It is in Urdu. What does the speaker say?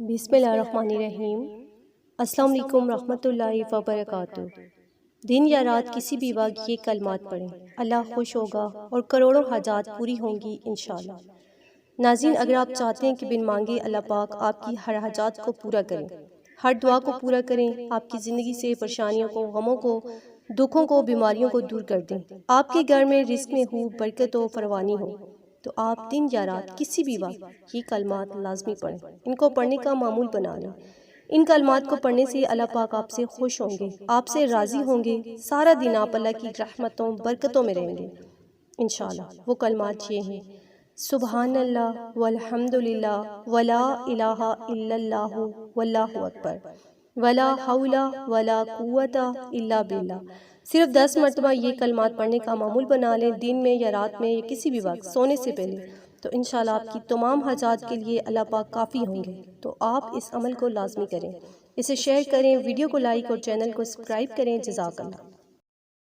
بسم اللہ الرحمن الرحیم۔ السلام علیکم ورحمۃ اللہ وبرکاتہ۔ دن یا رات کسی بھی وقت یہ کلمات پڑھیں، اللہ خوش ہوگا اور کروڑوں حاجات پوری ہوں گی انشاءاللہ۔ ناظرین، اگر آپ چاہتے ہیں کہ بن مانگے اللہ پاک آپ کی ہر حاجات کو پورا کریں، ہر دعا کو پورا کریں، آپ کی زندگی سے پریشانیوں کو، غموں کو، دکھوں کو، بیماریوں کو دور کر دیں، آپ کے گھر میں رزق میں ہو، برکت و فراوانی ہو، تو آپ دن یا رات کسی بھی وقت یہ کلمات لازمی پڑھیں، ان کو پڑھنے کا معمول بنا لیں۔ ان کلمات کو پڑھنے سے اللہ پاک آپ سے خوش ہوں گے، آپ سے راضی ہوں گے، سارا دن آپ اللہ کی رحمتوں برکتوں میں رہیں گے انشاءاللہ۔ وہ کلمات یہ ہیں: سبحان اللہ والحمد للہ ولا الہ الا اللہ واللہ اکبر ولا حول ولا قوت الا باللہ۔ صرف 10 مرتبہ یہ کلمات پڑھنے کا معمول بنا لیں، دن میں یا رات میں یا کسی بھی وقت سونے سے پہلے، تو انشاءاللہ آپ کی تمام حاجات کے لیے اللہ پاک کافی ہوں گے۔ تو آپ اس عمل کو لازمی کریں، اسے شیئر کریں، ویڈیو کو لائک اور چینل کو سبسکرائب کریں۔ جزاک اللہ۔